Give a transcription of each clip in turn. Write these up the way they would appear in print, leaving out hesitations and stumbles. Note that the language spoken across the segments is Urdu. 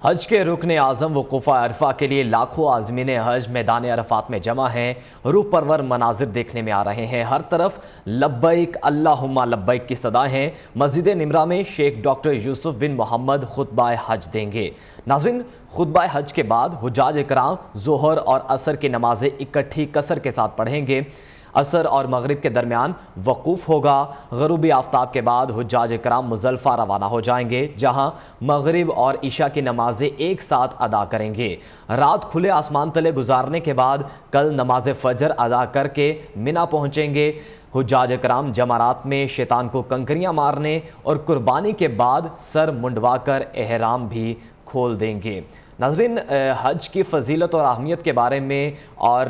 حج کے رکن اعظم وقوف عرفہ کے لیے لاکھوں عازمین حج میدان عرفات میں جمع ہیں۔ روح پرور مناظر دیکھنے میں آ رہے ہیں۔ ہر طرف لبیک اللہم لبیک کی صدائیں ہیں۔ مسجد نمرہ میں شیخ ڈاکٹر یوسف بن محمد خطبہ حج دیں گے۔ ناظرین، خطبہ حج کے بعد حجاج کرام ظہر اور عصر کی نمازیں اکٹھی قصر کے ساتھ پڑھیں گے۔ عصر اور مغرب کے درمیان وقوف ہوگا۔ غروب آفتاب کے بعد حجاج کرام مزدلفہ روانہ ہو جائیں گے، جہاں مغرب اور عشاء کی نمازیں ایک ساتھ ادا کریں گے۔ رات کھلے آسمان تلے گزارنے کے بعد کل نماز فجر ادا کر کے منی پہنچیں گے۔ حجاج کرام جمرات میں شیطان کو کنکریاں مارنے اور قربانی کے بعد سر منڈوا کر احرام بھی کھول دیں گے۔ ناظرین، حج کی فضیلت اور اہمیت کے بارے میں اور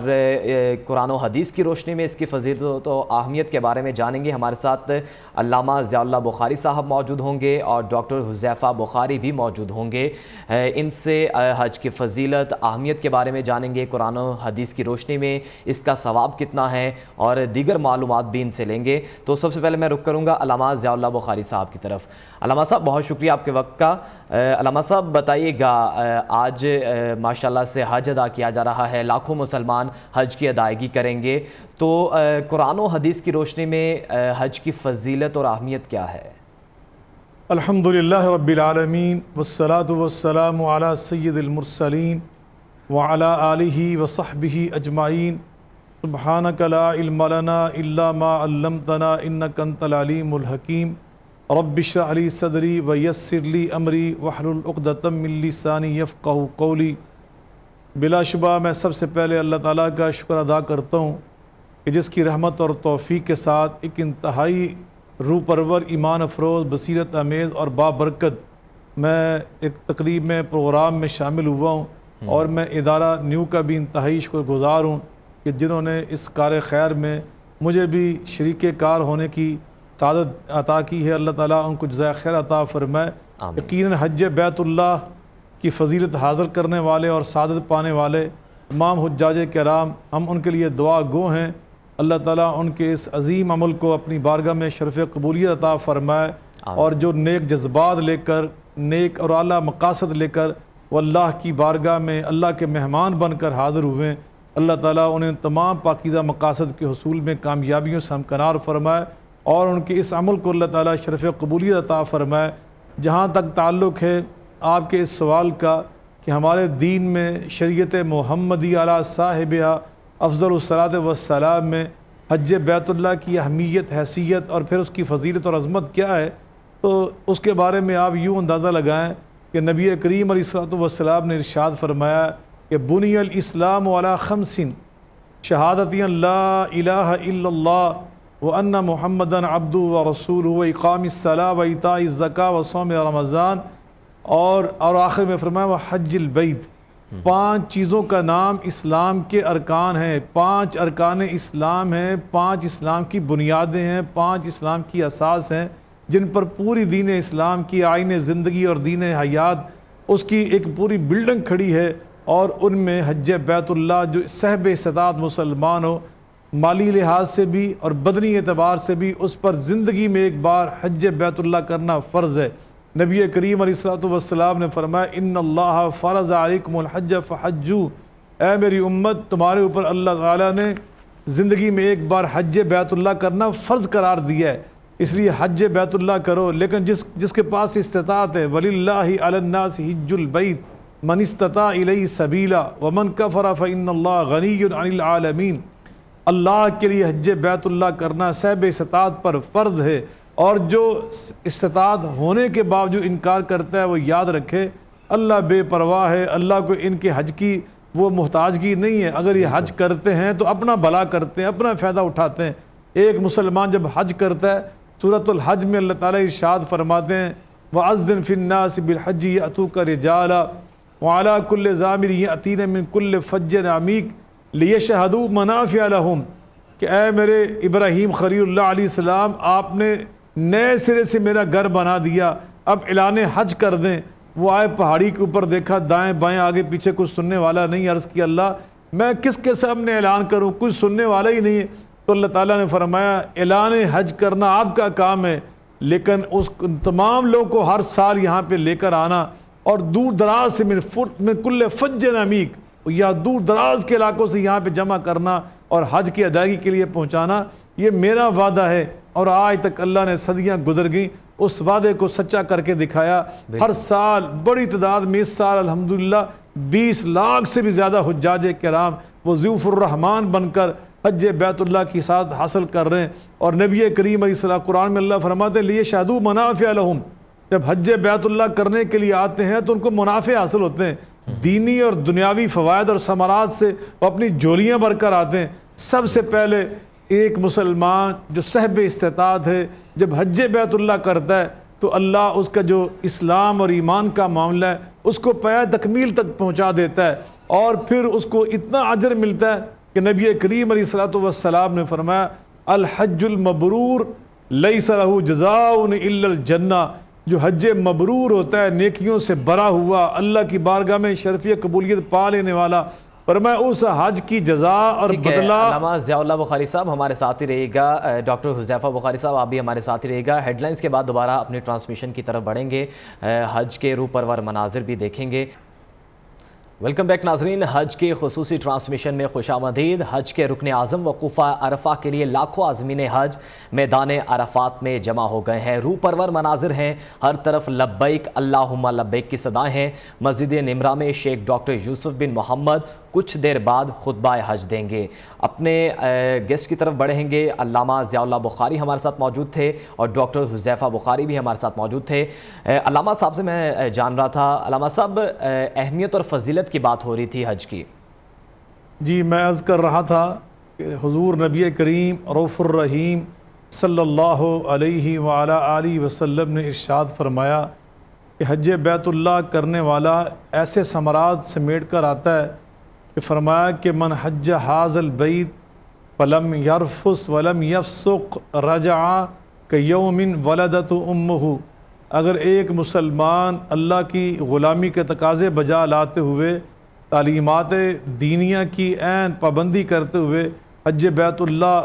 قرآن و حدیث کی روشنی میں اس کی فضیلت و اہمیت کے بارے میں جانیں گے۔ ہمارے ساتھ علامہ ضیاء اللہ بخاری صاحب موجود ہوں گے اور ڈاکٹر حذیفہ بخاری بھی موجود ہوں گے۔ ان سے حج کی فضیلت اہمیت کے بارے میں جانیں گے، قرآن و حدیث کی روشنی میں اس کا ثواب کتنا ہے اور دیگر معلومات بھی ان سے لیں گے۔ تو سب سے پہلے میں رخ کروں گا علامہ ضیاء اللہ بخاری صاحب کی طرف۔ علامہ صاحب، بہت شکریہ آپ کے وقت کا۔ علامہ صاحب بتائیے گا، آج ماشاءاللہ سے حج ادا کیا جا رہا ہے، لاکھوں مسلمان حج کی ادائیگی کریں گے، تو قرآن و حدیث کی روشنی میں حج کی فضیلت اور اہمیت کیا ہے؟ الحمدللہ رب العالمین والصلاة والسلام علی سید المرسلین وعلی آلہ وصحبہ اجمعین۔ سبحانک لا علم لنا الا ما علمتنا انک انت العلیم الحکیم۔ رب اشرح لی صدری ویسر لی امری واحلل عقدۃ من لسانی یفقہوا قولی۔ بلا شبہ میں سب سے پہلے اللہ تعالیٰ کا شکر ادا کرتا ہوں کہ جس کی رحمت اور توفیق کے ساتھ ایک انتہائی روح پرور، ایمان افروز، بصیرت آمیز اور بابرکت میں ایک تقریب میں پروگرام میں شامل ہوا ہوں، اور میں ادارہ نیو کا بھی انتہائی شکر گزار ہوں کہ جنہوں نے اس کار خیر میں مجھے بھی شریک کار ہونے کی سعادت عطا کی ہے۔ اللہ تعالیٰ ان کو جزائے خیر عطا فرمائے۔ یقیناً حج بیت اللہ کی فضیلت حاصل کرنے والے اور سعادت پانے والے تمام حجاج کرام، ہم ان کے لیے دعا گو ہیں۔ اللہ تعالیٰ ان کے اس عظیم عمل کو اپنی بارگاہ میں شرف قبولیت عطا فرمائے، اور جو نیک جذبات لے کر، نیک اور اعلیٰ مقاصد لے کر وہ اللہ کی بارگاہ میں اللہ کے مہمان بن کر حاضر ہوئے، اللہ تعالیٰ انہیں تمام پاکیزہ مقاصد کے حصول میں کامیابیوں سے ہمکنار فرمائے، اور ان کے اس عمل کو اللہ تعالیٰ شرف قبولیت عطا فرمائے۔ جہاں تک تعلق ہے آپ کے اس سوال کا کہ ہمارے دین میں شریعت محمدی علی صاحبہ افضل الصلاۃ والسلام میں حج بیت اللہ کی اہمیت، حیثیت اور پھر اس کی فضیلت اور عظمت کیا ہے، تو اس کے بارے میں آپ یوں اندازہ لگائیں کہ نبی کریم علیہ الصلاۃ والسلام نے ارشاد فرمایا کہ بنی الاسلام علی خمس، شہادت لا الہ الا اللہ وان محمدً عبدہ ورسولہ واقام الصلاۃ وایتاء الزکوٰۃ وصوم رمضان، اور آخر میں فرمایا وحج البیت۔ 5 چیزوں کا نام اسلام کے ارکان ہیں، 5 ارکان اسلام ہیں، 5 اسلام کی بنیادیں ہیں، 5 اسلام کی اساس ہیں، جن پر پوری دین اسلام کی آئین زندگی اور دین حیات اس کی ایک پوری بلڈنگ کھڑی ہے۔ اور ان میں حج بیت اللہ، جو صاحب استطاعت مسلمان ہو، مالی لحاظ سے بھی اور بدنی اعتبار سے بھی اس پر زندگی میں ایک بار حج بیت اللہ کرنا فرض ہے۔ نبی کریم علیہ الصلوۃ والسلام نے فرمایا ان اللہ فرض علیکم الحج فحجوا، اے میری امت، تمہارے اوپر اللہ تعالیٰ نے زندگی میں ایک بار حج بیت اللہ کرنا فرض قرار دیا ہے، اس لیے حج بیت اللہ کرو۔ لیکن جس کے پاس استطاعت ہے، وَلِلَّهِ عَلَى النَّاسِ حِجُّ الْبَيْتِ مَنِ اسْتَطَاعَ إِلَيْهِ سَبِيلًا وَمَنْ كَفَرَ فَإِنَّ اللَّهَ غَنِيٌّ عَنِ الْعَالَمِينَ۔ اللہ کے لیے حج بیت اللہ کرنا صاحب استطاعت پر فرض ہے، اور جو استطاعت ہونے کے باوجود انکار کرتا ہے وہ یاد رکھے اللہ بے پرواہ ہے، اللہ کو ان کے حج کی وہ محتاجگی نہیں ہے۔ اگر یہ حج کرتے ہیں تو اپنا بھلا کرتے ہیں، اپنا فائدہ اٹھاتے ہیں۔ ایک مسلمان جب حج کرتا ہے، سورۃ الحج میں اللہ تعالیٰ ارشاد فرماتے ہیں وَأَذِّن فِي النَّاسِ بِالْحَجِّ يَأْتُوكَ رِجَالًا وَعَلَىٰ كُلِّ ضَامِرٍ يَأْتِينَ مِنْ كُلِّ فَجٍّ عَمِيقٍ لِيَشْهَدُوا مَنَافِعَ لَهُمْ، کہ اے میرے ابراہیم خلیل اللہ علیہ السلام، آپ نے نئے سرے سے میرا گھر بنا دیا، اب اعلان حج کر دیں۔ وہ آئے پہاڑی کے اوپر، دیکھا دائیں بائیں آگے پیچھے کچھ سننے والا نہیں، عرض کیا اللہ میں کس کے سامنے اعلان کروں، کچھ سننے والا ہی نہیں ہے۔ تو اللہ تعالیٰ نے فرمایا اعلان حج کرنا آپ کا کام ہے، لیکن اس تمام لوگوں کو ہر سال یہاں پہ لے کر آنا اور دور دراز سے من کل فج عمیق، یا دور دراز کے علاقوں سے یہاں پہ جمع کرنا اور حج کی ادائیگی کے لیے پہنچانا، یہ میرا وعدہ ہے، اور آج تک اللہ نے صدیاں گزر گئیں اس وعدے کو سچا کر کے دکھایا۔ ہر سال بڑی تعداد میں، اس سال الحمدللہ 20 لاکھ سے بھی زیادہ حجاج کرام وہ ضیوف الرحمان بن کر حج بیت اللہ کی سعادت حاصل کر رہے ہیں۔ اور نبی کریم علیہ السلام قرآن میں اللہ فرماتے ہیں لیشہدوا منافع لہم، جب حج بیت اللہ کرنے کے لیے آتے ہیں تو ان کو منافع حاصل ہوتے ہیں، دینی اور دنیاوی فوائد اور ثمرات سے وہ اپنی جولیاں بھر کر آتے ہیں۔ سب سے پہلے ایک مسلمان جو صاحب استطاعت ہے جب حج بیت اللہ کرتا ہے تو اللہ اس کا جو اسلام اور ایمان کا معاملہ ہے اس کو پایہ تکمیل تک پہنچا دیتا ہے، اور پھر اس کو اتنا اجر ملتا ہے کہ نبی کریم علیہ الصلوۃ والسلام نے فرمایا الحج المبرور لیس لہ جزاء الا الجنہ، جو حج مبرور ہوتا ہے نیکیوں سے بھرا ہوا، اللہ کی بارگاہ میں شرفیہ قبولیت پا لینے والا، فرمایا اس حج کی جزا اور بدلہ۔ علامہ ضیاء اللہ بخاری صاحب ہمارے ساتھ ہی رہے گا، ڈاکٹر حذیفہ بخاری صاحب آپ بھی ہمارے ساتھ ہی رہے گا۔ ہیڈ لائنز کے بعد دوبارہ اپنی ٹرانسمیشن کی طرف بڑھیں گے، حج کے روح پرور مناظر بھی دیکھیں گے۔ ویلکم بیک ناظرین، حج کے خصوصی ٹرانسمیشن میں خوش آمدید۔ حج کے رکن اعظم وقوفہ عرفہ کے لیے لاکھوں عازمین حج میدان عرفات میں جمع ہو گئے ہیں۔ روح پرور مناظر ہیں، ہر طرف لبیک اللہم لبیک کی صدائیں ہیں۔ مسجد نمرہ میں شیخ ڈاکٹر یوسف بن محمد کچھ دیر بعد خطبہ حج دیں گے۔ اپنے گیسٹ کی طرف بڑھیں گے، علامہ ضیاء اللہ بخاری ہمارے ساتھ موجود تھے اور ڈاکٹر حذیفہ بخاری بھی ہمارے ساتھ موجود تھے۔ علامہ صاحب سے میں جان رہا تھا، علامہ صاحب اہمیت اور فضیلت کی بات ہو رہی تھی حج کی۔ جی میں عرض کر رہا تھا کہ حضور نبی کریم رؤوف الرحیم صلی اللہ علیہ وعلیٰ آلہ وسلم نے ارشاد فرمایا کہ حج بیت اللہ کرنے والا ایسے ثمرات سمیٹ کر آتا ہے کہ فرمایا کہ من حج ھذا البیت فلم یرفث ولم یفسق رجع کیوم ولدت امہ، اگر ایک مسلمان اللہ کی غلامی کے تقاضے بجا لاتے ہوئے، تعلیمات دینیہ کی عین پابندی کرتے ہوئے حج بیت اللہ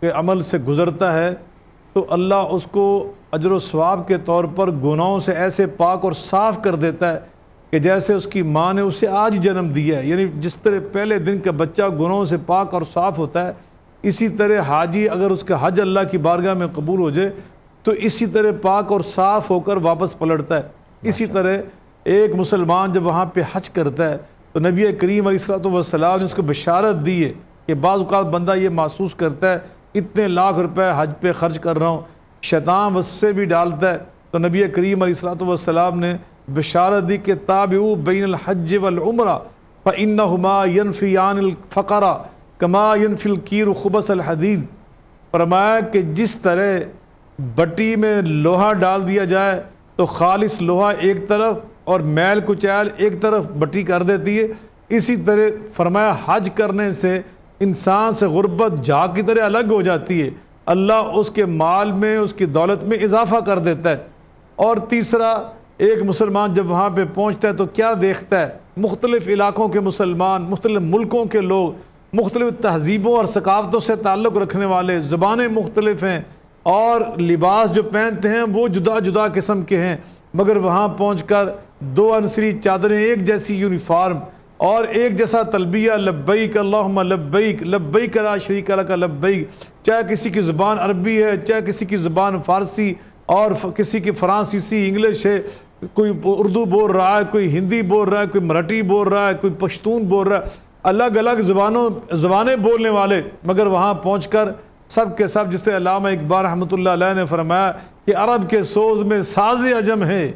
کے عمل سے گزرتا ہے تو اللہ اس کو اجر و ثواب کے طور پر گناہوں سے ایسے پاک اور صاف کر دیتا ہے کہ جیسے اس کی ماں نے اسے آج جنم دیا ہے، یعنی جس طرح پہلے دن کا بچہ گناہوں سے پاک اور صاف ہوتا ہے، اسی طرح حاجی اگر اس کا حج اللہ کی بارگاہ میں قبول ہو جائے تو اسی طرح پاک اور صاف ہو کر واپس پلٹتا ہے۔ اسی طرح ایک مسلمان جب وہاں پہ حج کرتا ہے تو نبی کریم علیہ الصلوۃ والسلام نے اس کو بشارت دی ہے کہ بعض اوقات بندہ یہ محسوس کرتا ہے اتنے لاکھ روپے حج پہ خرچ کر رہا ہوں، شیطان وسوسے بھی ڈالتا ہے، تو نبی کریم علیہ الصلوۃ والسلام نے بشارت دی کہ تابعوا بین الحج والعمرہ فإنہما ینفیان الفقر کما ینفی الکیر خبث الحدید، فرمایا کہ جس طرح بٹی میں لوہا ڈال دیا جائے تو خالص لوہا ایک طرف اور میل کچیل ایک طرف بٹی کر دیتی ہے، اسی طرح فرمایا حج کرنے سے انسان سے غربت جھاگ کی طرح الگ ہو جاتی ہے، اللہ اس کے مال میں اس کی دولت میں اضافہ کر دیتا ہے۔ اور تیسرا، ایک مسلمان جب وہاں پہ پہنچتا ہے تو کیا دیکھتا ہے؟ مختلف علاقوں کے مسلمان، مختلف ملکوں کے لوگ، مختلف تہذیبوں اور ثقافتوں سے تعلق رکھنے والے، زبانیں مختلف ہیں اور لباس جو پہنتے ہیں وہ جدا جدا قسم کے ہیں، مگر وہاں پہنچ کر دو عنصری چادریں، ایک جیسی یونیفارم اور ایک جیسا تلبیہ لبیک اللہم لبیک لبیک لا شریک لک لبیک، چاہے کسی کی زبان عربی ہے، چاہے کسی کی زبان فارسی اور کسی کی فرانسیسی انگلش ہے، کوئی اردو بول رہا ہے، کوئی ہندی بول رہا ہے، کوئی مراٹھی بول رہا ہے، کوئی پشتون بول رہا ہے، الگ الگ زبانیں بولنے والے، مگر وہاں پہنچ کر سب کے سب، جس طرح علامہ اقبال رحمۃ اللہ علیہ نے فرمایا کہ عرب کے سوز میں ساز عجم ہے،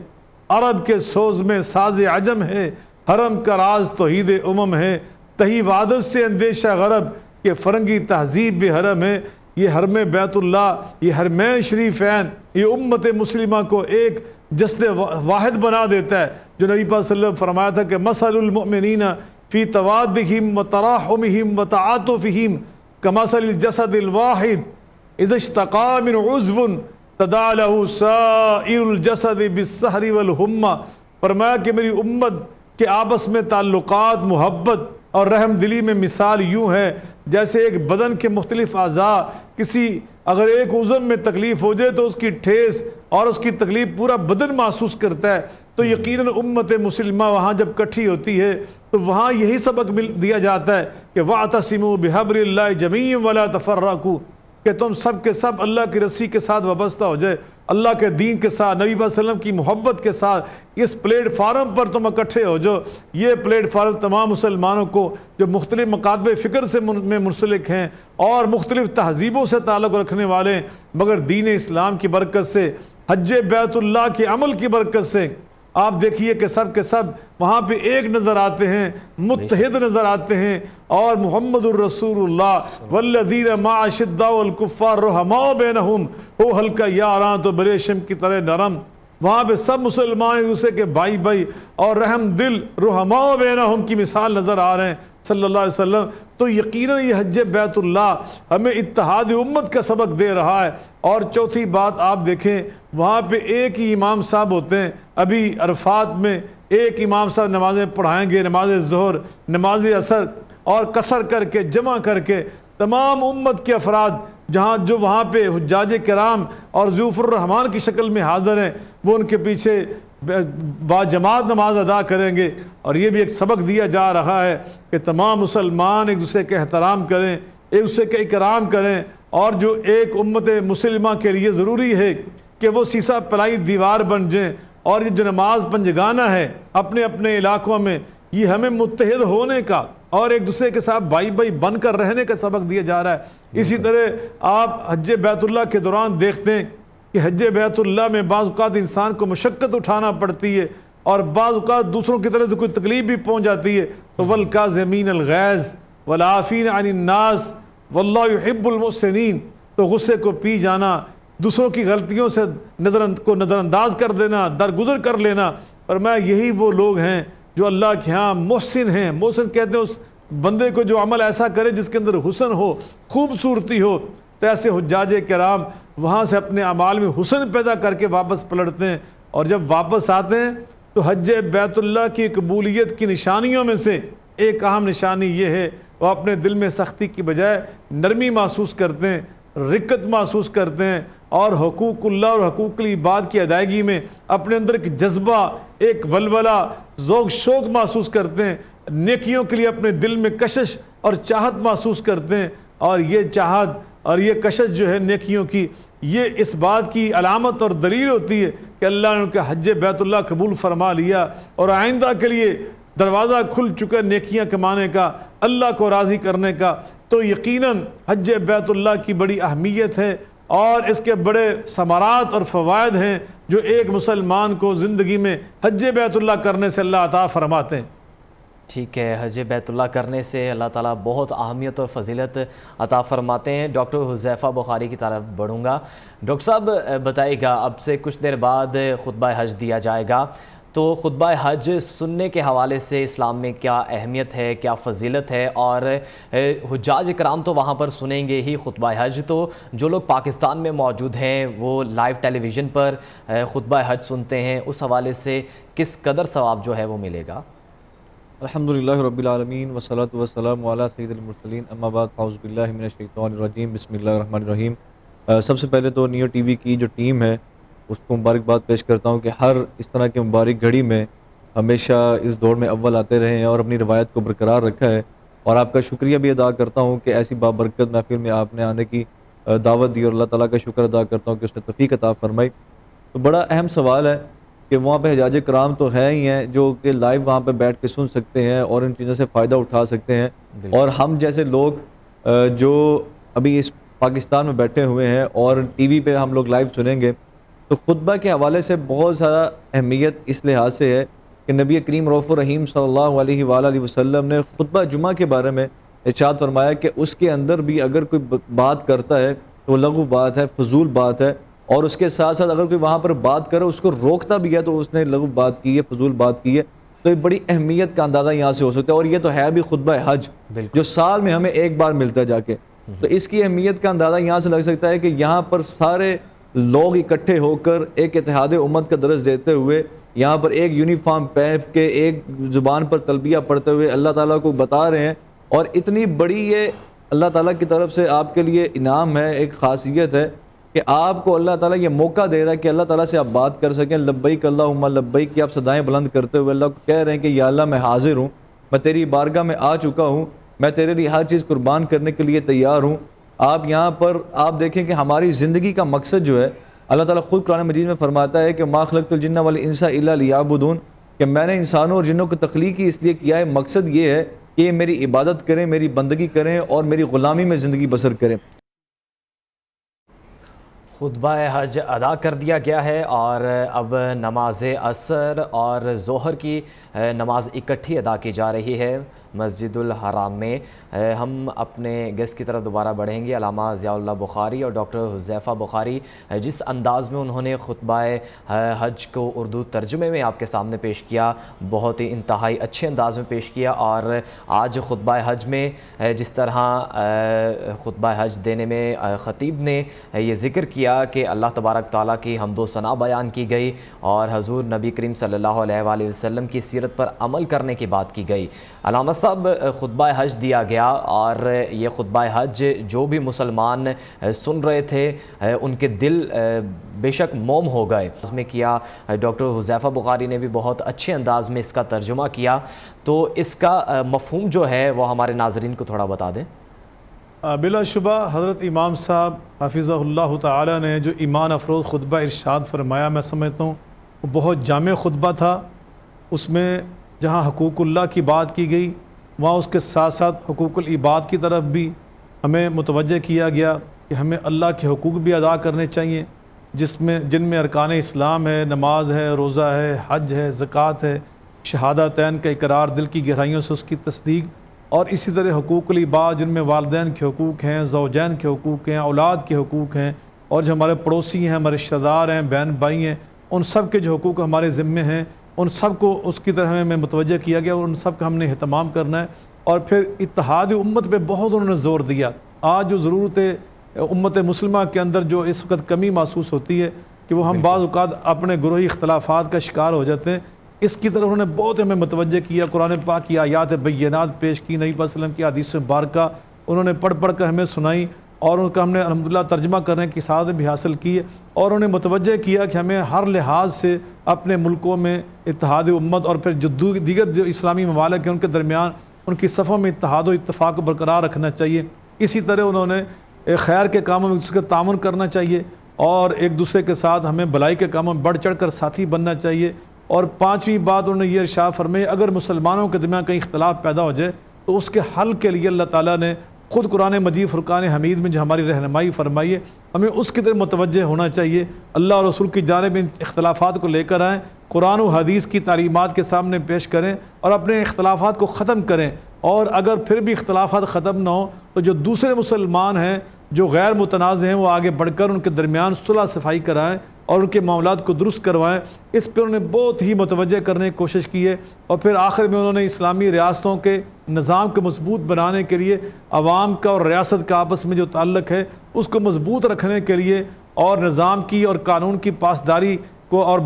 عرب کے سوز میں ساز عجم ہے، حرم کا راز توحید امم ہے، تہی وعدت سے اندیشہ غرب کہ فرنگی تہذیب بھی حرم ہے۔ یہ حرم بیت اللہ، یہ حرمین شریفین، یہ امت مسلمہ کو ایک جسد واحد بنا دیتا ہے، جو نبی پاک صلی اللہ علیہ وسلم فرمایا تھا کہ مثل المؤمنین فی توادہم وتراحمہم وتعاطفہم کمثل الجسد الواحد اذا اشتقى من عضو تداعى له سائر الجسد بالسہر والحمى، فرمایا کہ میری امت کے آپس میں تعلقات، محبت اور رحم دلی میں مثال یوں ہے جیسے ایک بدن کے مختلف اعضاء کسی اگر ایک عضو میں تکلیف ہو جائے تو اس کی ٹھیس اور اس کی تکلیف پورا بدن محسوس کرتا ہے، تو یقیناً امت مسلمہ وہاں جب کٹھی ہوتی ہے تو وہاں یہی سبق دیا جاتا ہے کہ وَاعْتَصِمُوا بِحَبْلِ اللَّهِ جَمِيعًا وَلَا تَفَرَّقُوا، کہ تم سب کے سب اللہ کی رسی کے ساتھ وابستہ ہو جائے، اللہ کے دین کے ساتھ، نبی صلی اللہ علیہ وسلم کی محبت کے ساتھ اس پلیٹ فارم پر تم اکٹھے ہو جو یہ پلیٹ فارم تمام مسلمانوں کو جو مختلف مکاتب فکر سے میں منسلک ہیں اور مختلف تہذیبوں سے تعلق رکھنے والے ہیں، مگر دین اسلام کی برکت سے، حج بیت اللہ کے عمل کی برکت سے آپ دیکھیے کہ سب کے سب وہاں پہ ایک نظر آتے ہیں، متحد نظر آتے ہیں، اور محمد الرسول اللہ والذین معہ اشداء الکفار رحماء بینہم، ہو ہلکا یاراں تو بریشم کی طرح نرم، وہاں پہ سب مسلمان ایک دوسرے کے بھائی بھائی اور رحم دل رحماء بینہم کی مثال نظر آ رہے ہیں صلی اللہ علیہ وسلم۔ تو یقیناً یہ حج بیت اللہ ہمیں اتحاد امت کا سبق دے رہا ہے۔ اور چوتھی بات آپ دیکھیں، وہاں پہ ایک ہی امام صاحب ہوتے ہیں، ابھی عرفات میں ایک امام صاحب نمازیں پڑھائیں گے، نماز ظہر، نماز عصر، اور قصر کر کے جمع کر کے تمام امت کے افراد جو وہاں پہ حجاج کرام اور ضیوف الرحمان کی شکل میں حاضر ہیں، وہ ان کے پیچھے با جماعت نماز ادا کریں گے۔ اور یہ بھی ایک سبق دیا جا رہا ہے کہ تمام مسلمان ایک دوسرے کا احترام کریں، ایک دوسرے کا اکرام کریں، اور جو ایک امت مسلمہ کے لیے ضروری ہے کہ وہ سیسا پلائی دیوار بن جائیں، اور یہ جو نماز پنجگانہ ہے اپنے اپنے علاقوں میں، یہ ہمیں متحد ہونے کا اور ایک دوسرے کے ساتھ بھائی بھائی بن کر رہنے کا سبق دیا جا رہا ہے۔ اسی طرح آپ حج بیت اللہ کے دوران دیکھتے ہیں کہ حج بیت اللہ میں بعض اوقات انسان کو مشقت اٹھانا پڑتی ہے، اور بعض اوقات دوسروں کی طرف سے کوئی تکلیف بھی پہنچ جاتی ہے، تو وَالْكَاظِمِينَ الْغَيْظَ وَالْعَافِينَ عَنِ النَّاسِ وَاللَّهُ يُحِبُّ الْمُحْسِنِينَ، تو غصے کو پی جانا، دوسروں کی غلطیوں سے نظر انداز کر دینا، درگزر کر لینا، اور میں یہی وہ لوگ ہیں جو اللہ کے ہاں محسن ہیں۔ محسن کہتے ہیں اس بندے کو جو عمل ایسا کرے جس کے اندر حسن ہو، خوبصورتی ہو۔ تو ایسے حجاج کرام وہاں سے اپنے اعمال میں حسن پیدا کر کے واپس پلٹتے ہیں، اور جب واپس آتے ہیں تو حج بیت اللہ کی قبولیت کی نشانیوں میں سے ایک اہم نشانی یہ ہے، وہ اپنے دل میں سختی کی بجائے نرمی محسوس کرتے ہیں، رقت محسوس کرتے ہیں، اور حقوق اللہ اور حقوق العباد کی ادائیگی میں اپنے اندر ایک جذبہ، ایک ولولہ، ذوق شوق محسوس کرتے ہیں، نیکیوں کے لیے اپنے دل میں کشش اور چاہت محسوس کرتے ہیں۔ اور یہ چاہت اور یہ کشش جو ہے نیکیوں کی، یہ اس بات کی علامت اور دلیل ہوتی ہے کہ اللہ نے ان کا حج بیت اللہ قبول فرما لیا، اور آئندہ کے لیے دروازہ کھل چکا نیکیاں کمانے کا، اللہ کو راضی کرنے کا۔ تو یقیناً حج بیت اللہ کی بڑی اہمیت ہے، اور اس کے بڑے ثمرات اور فوائد ہیں جو ایک مسلمان کو زندگی میں حج بیت اللہ کرنے سے اللہ عطا فرماتے ہیں۔ ٹھیک ہے، حج بیت اللہ کرنے سے اللہ تعالیٰ بہت اہمیت اور فضیلت عطا فرماتے ہیں۔ ڈاکٹر حذیفہ بخاری کی طرف بڑھوں گا۔ ڈاکٹر صاحب بتائیے گا، اب سے کچھ دیر بعد خطبہ حج دیا جائے گا، تو خطبہ حج سننے کے حوالے سے اسلام میں کیا اہمیت ہے، کیا فضیلت ہے؟ اور حجاج کرام تو وہاں پر سنیں گے ہی خطبہ حج، تو جو لوگ پاکستان میں موجود ہیں وہ لائیو ٹیلی ویژن پر خطبہ حج سنتے ہیں، اس حوالے سے کس قدر ثواب جو ہے وہ ملے گا؟ الحمدللہ رب العالمین والصلاة والسلام علی سید المرسلین، اما بعد، اعوذ باللہ من الشیطان الرجیم، بسم اللہ الرحمن الرحیم۔ سب سے پہلے تو نیو ٹی وی کی جو ٹیم ہے اس کو مبارکباد پیش کرتا ہوں کہ ہر اس طرح کے مبارک گھڑی میں ہمیشہ اس دوڑ میں اول آتے رہے ہیں اور اپنی روایت کو برقرار رکھا ہے، اور آپ کا شکریہ بھی ادا کرتا ہوں کہ ایسی بابرکت محفل میں آپ نے آنے کی دعوت دی، اور اللہ تعالیٰ کا شکر ادا کرتا ہوں کہ اس نے توفیق عطا فرمائی۔ تو بڑا اہم سوال ہے کہ وہاں پہ حجاج کرام تو ہیں ہی ہیں جو کہ لائیو وہاں پہ بیٹھ کے سن سکتے ہیں اور ان چیزوں سے فائدہ اٹھا سکتے ہیں، اور ہم جیسے لوگ جو ابھی اس پاکستان میں بیٹھے ہوئے ہیں اور ٹی وی پہ ہم لوگ لائیو سنیں گے، تو خطبہ کے حوالے سے بہت زیادہ اہمیت اس لحاظ سے ہے کہ نبی کریم رؤوف الرحیم صلی اللہ علیہ وآلہ وسلم نے خطبہ جمعہ کے بارے میں ارشاد فرمایا کہ اس کے اندر بھی اگر کوئی بات کرتا ہے تو وہ لغو بات ہے، فضول بات ہے، اور اس کے ساتھ ساتھ اگر کوئی وہاں پر بات کرے اس کو روکتا بھی ہے تو اس نے لغو بات کی ہے، فضول بات کی ہے۔ تو ایک بڑی اہمیت کا اندازہ یہاں سے ہو سکتا ہے، اور یہ تو ہے بھی خطبہ حج جو سال میں ہمیں ایک بار ملتا ہے جا کے، تو اس کی اہمیت کا اندازہ یہاں سے لگ سکتا ہے کہ یہاں پر سارے لوگ اکٹھے ہو کر ایک اتحاد امت کا درس دیتے ہوئے، یہاں پر ایک یونیفارم پہن کے ایک زبان پر تلبیہ پڑھتے ہوئے اللہ تعالیٰ کو بتا رہے ہیں، اور اتنی بڑی یہ اللہ تعالیٰ کی طرف سے آپ کے لیے انعام ہے، ایک خاصیت ہے کہ آپ کو اللہ تعالیٰ یہ موقع دے رہا ہے کہ اللہ تعالیٰ سے آپ بات کر سکیں، لبیک اللہم لبیک کی آپ صدائیں بلند کرتے ہوئے اللہ کو کہہ رہے ہیں کہ یا اللہ میں حاضر ہوں، میں تیری بارگاہ میں آ چکا ہوں، میں تیرے لیے ہر چیز قربان کرنے کے لیے تیار ہوں۔ آپ یہاں پر آپ دیکھیں کہ ہماری زندگی کا مقصد جو ہے، اللہ تعالیٰ خود قرآن مجید میں فرماتا ہے کہ ما خلقت الجن والانس الا لیعبدون، کہ میں نے انسانوں اور جنوں کو تخلیق ہی اس لیے کیا ہے، مقصد یہ ہے کہ یہ میری عبادت کریں، میری بندگی کریں اور میری غلامی میں زندگی بسر کریں۔ خطبہ حج ادا کر دیا گیا ہے اور اب نماز عصر اور ظہر کی نماز اکٹھی ادا کی جا رہی ہے مسجد الحرام میں۔ ہم اپنے گیسٹ کی طرف دوبارہ بڑھیں گے، علامہ ضیاء اللہ بخاری اور ڈاکٹر حذیفہ بخاری، جس انداز میں انہوں نے خطبہ حج کو اردو ترجمے میں آپ کے سامنے پیش کیا، بہت ہی انتہائی اچھے انداز میں پیش کیا۔ اور آج خطبہ حج میں جس طرح خطبہ حج دینے میں خطیب نے یہ ذکر کیا کہ اللہ تبارک تعالیٰ کی حمد و ثنا بیان کی گئی اور حضور نبی کریم صلی اللہ علیہ وآلہ وسلم کی سیرت پر عمل کرنے کی بات کی گئی۔ علامہ صاحب، خطبہ حج دیا گیا اور یہ خطبہ حج جو بھی مسلمان سن رہے تھے ان کے دل بے شک موم ہو گئے۔ اس میں کیا ڈاکٹر حذیفہ بخاری نے بھی بہت اچھے انداز میں اس کا ترجمہ کیا، تو اس کا مفہوم جو ہے وہ ہمارے ناظرین کو تھوڑا بتا دیں۔ بلا شبہ حضرت امام صاحب حفظہ اللہ تعالی نے جو ایمان افروز خطبہ ارشاد فرمایا، میں سمجھتا ہوں وہ بہت جامع خطبہ تھا۔ اس میں جہاں حقوق اللہ کی بات کی گئی، وہاں اس کے ساتھ ساتھ حقوق العباد کی طرف بھی ہمیں متوجہ کیا گیا کہ ہمیں اللہ کے حقوق بھی ادا کرنے چاہیے، جن میں ارکان اسلام ہے، نماز ہے، روزہ ہے، حج ہے، زکوٰۃ ہے، شہادتین کا اقرار، دل کی گہرائیوں سے اس کی تصدیق، اور اسی طرح حقوق العباد جن میں والدین کے حقوق ہیں، زوجین کے حقوق ہیں، اولاد کے حقوق ہیں، اور جو ہمارے پڑوسی ہیں، ہمارے رشتہ دار ہیں، بہن بھائی ہیں، ان سب کے جو حقوق ہمارے ذمے ہیں، ان سب کو اس کی طرح ہمیں متوجہ کیا گیا اور ان سب کا ہم نے اہتمام کرنا ہے۔ اور پھر اتحاد امت پہ بہت انہوں نے زور دیا۔ آج جو ضرورت ہے امت مسلمہ کے اندر جو اس وقت کمی محسوس ہوتی ہے کہ وہ ہم بعض اوقات اپنے گروہی اختلافات کا شکار ہو جاتے ہیں، اس کی طرف انہوں نے بہت ہمیں متوجہ کیا۔ قرآن پاک کی آیات بینات پیش کی، نبی صلی اللہ علیہ وسلم کی حدیث مبارکہ انہوں نے پڑھ کر ہمیں سنائی، اور ان کا ہم نے الحمدللہ ترجمہ کرنے کی سعادت بھی حاصل کی ہے، اور انہوں نے متوجہ کیا کہ ہمیں ہر لحاظ سے اپنے ملکوں میں اتحاد امت اور پھر دیگر جو اسلامی ممالک ہیں ان کے درمیان ان کی صفوں میں اتحاد و اتفاق کو برقرار رکھنا چاہیے۔ اسی طرح انہوں نے خیر کے کاموں میں اس کا تعاون کرنا چاہیے، اور ایک دوسرے کے ساتھ ہمیں بھلائی کے کاموں میں بڑھ چڑھ کر ساتھی بننا چاہیے۔ اور پانچویں بات انہوں نے یہ ارشاد فرمائی، اگر مسلمانوں کے درمیان کہیں اختلاف پیدا ہو جائے تو اس کے حل کے لیے اللہ تعالیٰ نے خود قرآن مجید فرقان حمید میں جو ہماری رہنمائی فرمائی ہے، ہمیں اس کی طرف متوجہ ہونا چاہیے۔ اللہ اور رسول کی جانب ان اختلافات کو لے کر آئیں، قرآن و حدیث کی تعلیمات کے سامنے پیش کریں اور اپنے اختلافات کو ختم کریں۔ اور اگر پھر بھی اختلافات ختم نہ ہوں تو جو دوسرے مسلمان ہیں جو غیر متنازع ہیں وہ آگے بڑھ کر ان کے درمیان صلح صفائی کرائیں اور ان کے معاملات کو درست کروائیں۔ اس پہ انہوں نے بہت ہی متوجہ کرنے کی کوشش کی ہے۔ اور پھر آخر میں انہوں نے اسلامی ریاستوں کے نظام کو مضبوط بنانے کے لیے عوام کا اور ریاست کا آپس میں جو تعلق ہے اس کو مضبوط رکھنے کے لیے اور نظام کی اور قانون کی پاسداری کو اور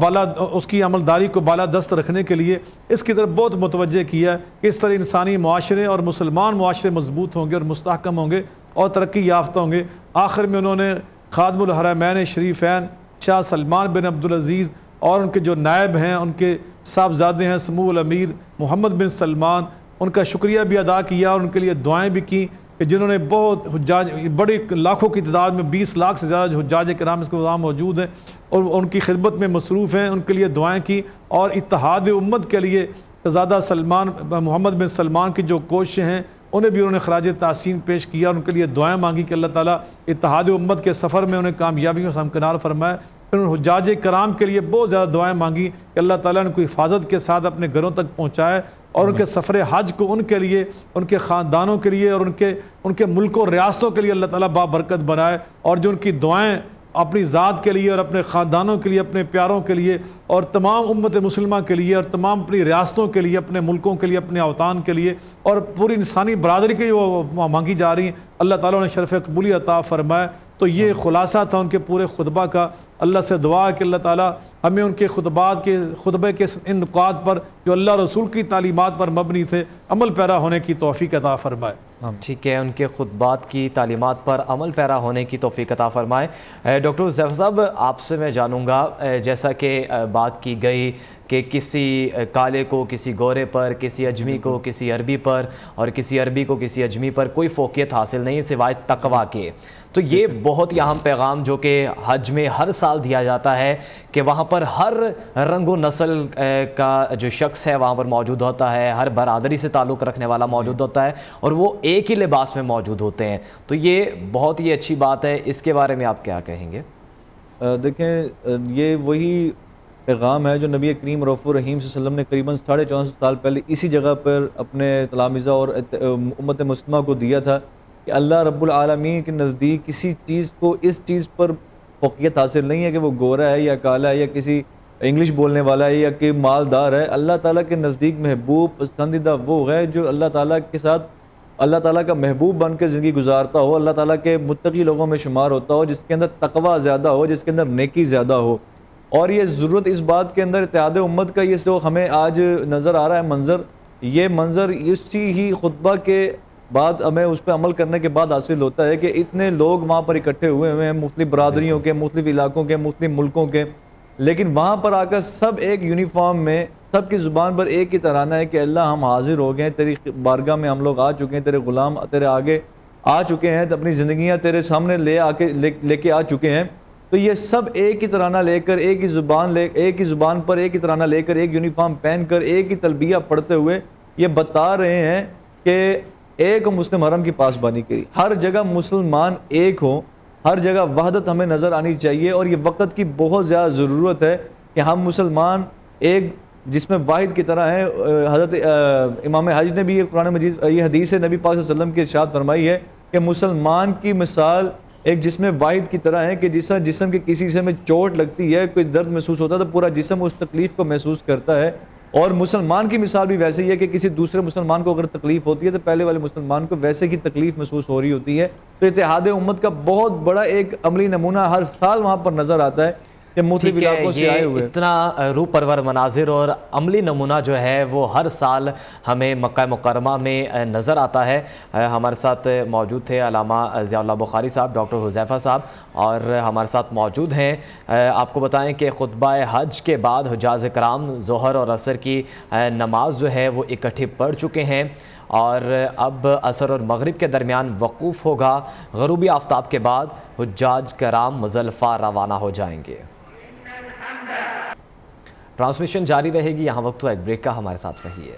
اس کی عملداری کو بالادست رکھنے کے لیے اس کی طرف بہت متوجہ کیا ہے کہ اس طرح انسانی معاشرے اور مسلمان معاشرے مضبوط ہوں گے اور مستحکم ہوں گے اور ترقی یافتہ ہوں گے۔ آخر میں انہوں نے خادم الحرمین شریفین شاہ سلمان بن عبدالعزیز اور ان کے جو نائب ہیں، ان کے صاحبزادے ہیں سمو الامیر محمد بن سلمان، ان کا شکریہ بھی ادا کیا اور ان کے لیے دعائیں بھی کی کہ جنہوں نے بہت حجاج، بڑی لاکھوں کی تعداد میں 20 لاکھ سے زیادہ جو حجاج کرام اس کے وہاں موجود ہیں اور ان کی خدمت میں مصروف ہیں، ان کے لیے دعائیں کی۔ اور اتحاد امت کے لیے شہزادہ سلمان محمد بن سلمان کی جو کوششیں ہیں انہیں بھی انہوں نے خراج تحسین پیش کیا، ان کے لیے دعائیں مانگی کہ اللہ تعالیٰ اتحاد امت کے سفر میں انہیں کامیابیوں سے ہمکنار فرمائے۔ پھر انہوں نے حجاج کرام کے لیے بہت زیادہ دعائیں مانگی کہ اللہ تعالیٰ ان کو حفاظت کے ساتھ اپنے گھروں تک پہنچائے اور ان کے سفر حج کو ان کے لیے، ان کے خاندانوں کے لیے اور ان کے ملکوں اور ریاستوں کے لیے اللہ تعالیٰ بابرکت بنائے، اور جو ان کی دعائیں اپنی ذات کے لیے اور اپنے خاندانوں کے لیے، اپنے پیاروں کے لیے اور تمام امت مسلمہ کے لیے اور تمام اپنی ریاستوں کے لیے، اپنے ملکوں کے لیے، اپنے اوطان کے لیے اور پوری انسانی برادری کے جو مانگی جا رہی ہیں، اللہ تعالیٰ نے شرف قبولی عطا فرمائے۔ تو یہ خلاصہ تھا ان کے پورے خطبہ کا۔ اللہ سے دعا ہے کہ اللہ تعالیٰ ہمیں ان کے خطبے کے ان نکات پر جو اللہ رسول کی تعلیمات پر مبنی تھے عمل پیرا ہونے کی توفیق عطا فرمائے۔ ٹھیک ہے، ان کے خطبات کی تعلیمات پر عمل پیرا ہونے کی توفیق عطا فرمائے۔ ڈاکٹر حذیفہ صاحب، آپ سے میں جانوں گا، جیسا کہ بات کی گئی کہ کسی کالے کو کسی گورے پر، کسی اجمی کو کسی عربی پر، اور کسی عربی کو کسی اجمی پر کوئی فوقیت حاصل نہیں سوائے تقویٰ کے، تو یہ بہت ہی اہم پیغام جو کہ حج میں ہر سال دیا جاتا ہے کہ وہاں پر ہر رنگ و نسل کا جو شخص ہے وہاں پر موجود ہوتا ہے، ہر برادری سے تعلق رکھنے والا موجود ہوتا ہے، اور وہ ایک ہی لباس میں موجود ہوتے ہیں، تو یہ بہت ہی اچھی بات ہے۔ اس کے بارے میں آپ کیا کہیں گے؟ دیکھیں، یہ وہی پیغام ہے جو نبی کریم رؤوف الرحیم صلی اللہ علیہ وسلم نے قریباً 450 سال پہلے اسی جگہ پر اپنے تلامذہ اور امت مسلمہ کو دیا تھا کہ اللہ رب العالمین کے نزدیک کسی چیز کو اس چیز پر فوقیت حاصل نہیں ہے کہ وہ گورا ہے یا کالا ہے یا کسی انگلش بولنے والا ہے یا کہ مالدار ہے۔ اللہ تعالیٰ کے نزدیک محبوب پسندیدہ وہ ہے جو اللہ تعالیٰ کے ساتھ اللہ تعالیٰ کا محبوب بن کے زندگی گزارتا ہو، اللہ تعالیٰ کے متقی لوگوں میں شمار ہوتا ہو، جس کے اندر تقویٰ زیادہ ہو، جس کے اندر نیکی زیادہ ہو۔ اور یہ ضرورت اس بات کے اندر اتحاد امت کا یہ جو ہمیں آج نظر آ رہا ہے منظر، یہ منظر اسی ہی خطبہ کے بعد ہمیں اس پہ عمل کرنے کے بعد حاصل ہوتا ہے کہ اتنے لوگ وہاں پر اکٹھے ہوئے ہیں، مختلف برادریوں کے، مختلف علاقوں کے، مختلف ملکوں کے، لیکن وہاں پر آ کر سب ایک یونیفارم میں، سب کی زبان پر ایک ہی ترانہ ہے کہ اللہ ہم حاضر ہو گئے ہیں، تیری بارگاہ میں ہم لوگ آ چکے ہیں، تیرے غلام تیرے آگے آ چکے ہیں، اپنی زندگیاں تیرے سامنے لے کے آ چکے ہیں۔ تو یہ سب ایک ہی ترانہ لے کر، ایک ہی زبان پر ایک ہی ترانہ لے کر، ایک یونیفارم پہن کر، ایک ہی تلبیہ پڑھتے ہوئے یہ بتا رہے ہیں کہ ایک مسلم حرم کی پاسبانی کری، ہر جگہ مسلمان ایک ہوں، ہر جگہ وحدت ہمیں نظر آنی چاہیے، اور یہ وقت کی بہت زیادہ ضرورت ہے کہ ہم مسلمان ایک جس میں واحد کی طرح ہیں۔ حضرت امام حج نے بھی یہ قرآن مجید، یہ حدیث نبی پاک صلی اللہ علیہ وسلم کی ارشاد فرمائی ہے کہ مسلمان کی مثال ایک جسم واحد کی طرح ہے کہ جسم کے کسی حصے میں چوٹ لگتی ہے، کوئی درد محسوس ہوتا ہے تو پورا جسم اس تکلیف کو محسوس کرتا ہے، اور مسلمان کی مثال بھی ویسے ہی ہے کہ کسی دوسرے مسلمان کو اگر تکلیف ہوتی ہے تو پہلے والے مسلمان کو ویسے ہی تکلیف محسوس ہو رہی ہوتی ہے۔ تو اتحاد امت کا بہت بڑا ایک عملی نمونہ ہر سال وہاں پر نظر آتا ہے کہ مختلف علاقوں سے آئے ہوئے اتنا روح پرور مناظر اور عملی نمونہ جو ہے وہ ہر سال ہمیں مکہ مکرمہ میں نظر آتا ہے۔ ہمارے ساتھ موجود تھے علامہ ضیاء اللہ بخاری صاحب، ڈاکٹر حذیفہ صاحب، اور ہمارے ساتھ موجود ہیں۔ آپ کو بتائیں کہ خطبہ حج کے بعد حجاز کرام ظہر اور عصر کی نماز جو ہے وہ اکٹھے پڑھ چکے ہیں، اور اب عصر اور مغرب کے درمیان وقوف ہوگا۔ غروبی آفتاب کے بعد حجاج کرام مزدلفہ روانہ ہو جائیں گے۔ ٹرانسمیشن جاری رہے گی، یہاں وقت ہوا ایک بریک کا، ہمارے ساتھ رہیے۔